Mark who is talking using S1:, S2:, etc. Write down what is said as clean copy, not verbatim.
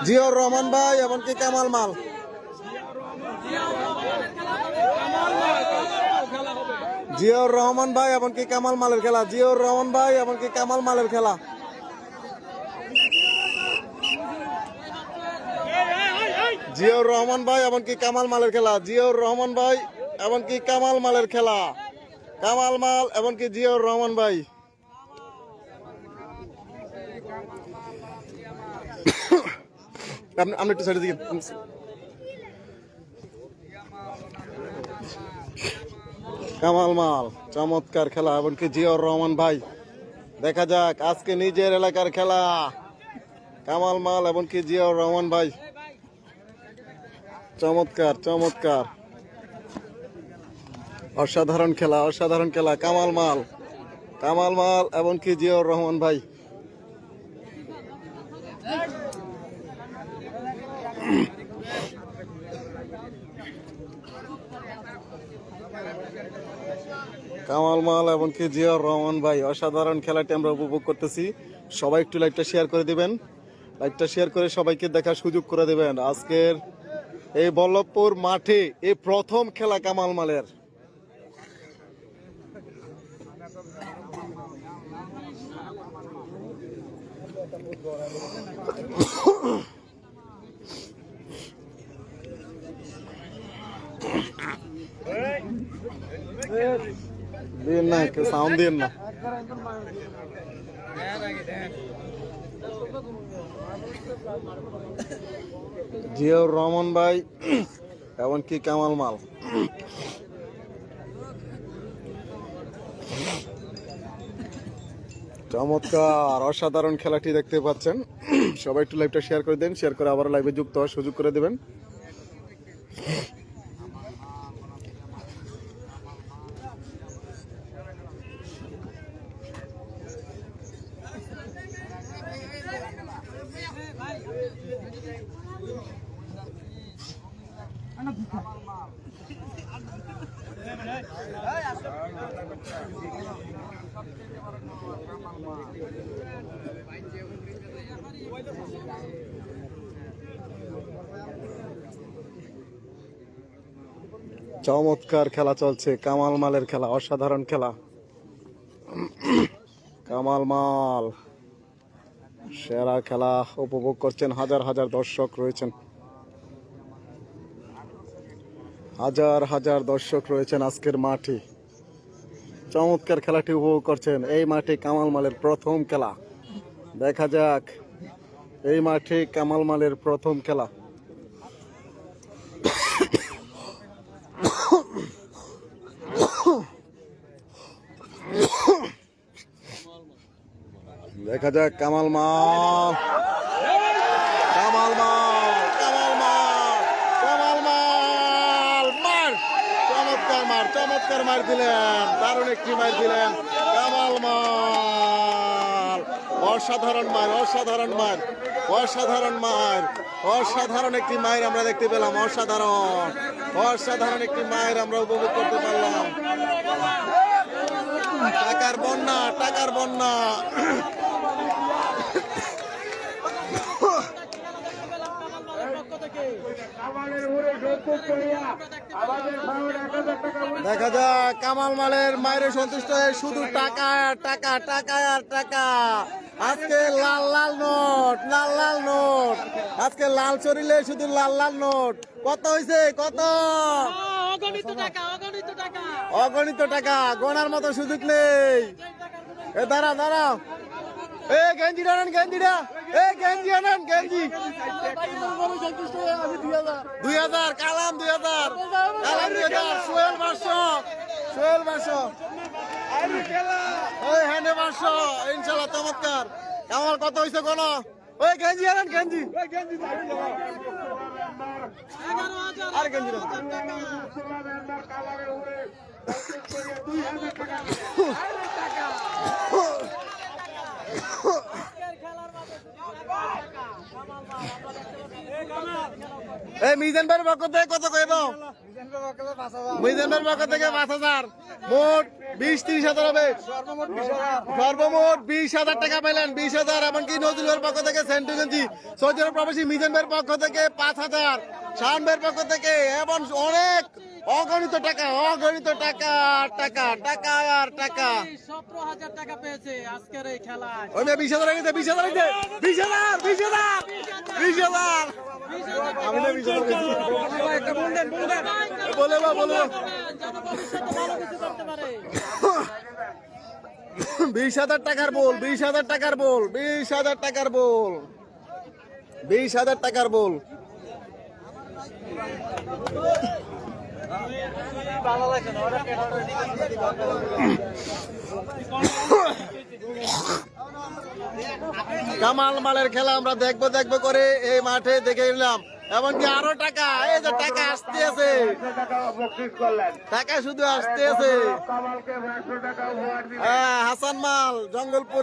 S1: জিয়াউর রহমান ভাই এমনকি কামাল মাল। জিয়াউর রহমান ভাই এমনকি কামাল মালের খেলা। জিয়াউর রহমান ভাই এমনকি কামাল মালের খেলা। জিয়াউর রহমান ভাই এমনকি কামাল মালের খেলা। জিয়াউর রহমান ভাই এমনকি কামাল মালের খেলা। কামাল মাল এমনকি জিয়াউর রহমান ভাই। আপনি একটু সাইডে দিকে। কামাল মাল চমৎকার খেলা এমনকি জিয়াউর রহমান ভাই। দেখা যাক আজকে নিজের এলাকার খেলা। কামাল মাল এমনকি জিয়াউর রহমান ভাই। চমৎকার চমৎকার অসাধারণ খেলা, অসাধারণ খেলা। কামাল মাল এমনকি জিয়াউর রহমান ভাই। কামাল মাল এমনকি জিয়াউর রহমান ভাই। অসাধারণ খেলাটি আমরা উপভোগ করতেছি। সবাই একটু লাইভটা শেয়ার করে দিবেন। লাইভটা শেয়ার করে সবাইকে দেখার সুযোগ করে দিবেন। আজকের এই বল্লভপুর মাঠে এই প্রথম খেলা কামাল মালের। দিন না কেউ সাউন্ড দিন না। জিয়াউর রহমান ভাই এমনকি কামাল মাল। চমৎকার অসাধারণ খেলাটি দেখতে পাচ্ছেন। সবাই একটু লাইভটা শেয়ার করে দেন। শেয়ার করে আবার লাইভে যুক্ত হওয়ার সুযোগ করে দেবেন। চমৎকার খেলা চলছে। কামাল মালের খেলা, অসাধারণ খেলা। কামাল মাল সেরা খেলা উপভোগ করছেন। হাজার হাজার দর্শক রয়েছেন। হাজার হাজার দর্শক রয়েছেন আজকের মাঠে। চমৎকার খেলাটি উপভোগ করছেন। এই মাঠে কামাল মালের প্রথম খেলা। দেখা যাক এই মাঠে কামাল মালের প্রথম খেলা। দেখা যাক কামাল মাল মার। চমৎকার মার দিলেন। দারুণ একটি মার দিলেন কামাল মাল। অসাধারণ মার, অসাধারণ মার, অসাধারণ মার, অসাধারণ একটি মায়ের আমরা দেখতে পেলাম। অসাধারণ একটি মায়ের আমরা উপভোগ করতে পারলাম। টাকার বন্যা, টাকার বন্যা। দেখা যাক কামাল মালের মায়ের সন্তুষ্ট হয়ে শুধু টাকা টাকা টাকা আর টাকা। আজকে লাল লাল নোট, লাল লাল নোট। আজকে লাল শরীরে শুধু লাল লাল নোট। কত হয়েছে? কত? অগণিত টাকা। গোনার মতো সুযোগ নেই। এ দাঁড়া দাঁড়াও। এ গেঞ্জিটা আনেন, গেঞ্জিটা। এ গেঞ্জি আনেন, গেঞ্জি। 2000 কালাম, 2000 কালাম, 2000 সোহেল 500, সোহেল 500, ওই হ্যান্ডে 500। ইনশাল্লাহ চমৎকার। আমার কত হয়েছে কোন? ওই গেঞ্জি আনেন, গেঞ্জি। আর গেঞ্জি এই মিজান ভাইয়ের পক্ষ থেকে কত করে দাও? মিজান ভাইয়ের পক্ষ থেকে 5,000, মোট 20-30,000 হবে। সর্বমোট 20,000 টাকা পেলেন, 20,000। এমনকি নজরুল ভাইয়ের পক্ষ থেকে সেন্টু গেঞ্জি, সৌদি আরব প্রবাসী মিজান ভাইয়ের পক্ষ থেকে 5,000, শাহান ভাইয়ের পক্ষ থেকে, এবং অনেক অগণিত টাকা, অগণিত টাকা, টাকা টাকা আর টাকা।
S2: 17,000 টাকা পেয়েছে আজকের এই খেলায়।
S1: ওই 20,000 হয়েছে, 20,000 হয়েছে, 20,000, 20,000, 20,000। আমি না 20,000 বলে বা বলে
S2: যেন ভবিষ্যতে ভালো কিছু করতে পারে।
S1: 20,000 টাকার বল, 20,000 টাকার বল, 20,000 টাকার বল, 20,000 টাকার বল। কামাল মালের খেলা আমরা দেখবো দেখবো করে এই মাঠে দেখে নিলাম। এমনকি আরো টাকা, এই যে টাকা আসতে আছে, টাকা শুধু আসতে আছে। হ্যাঁ, হাসান মাল জঙ্গলপুর।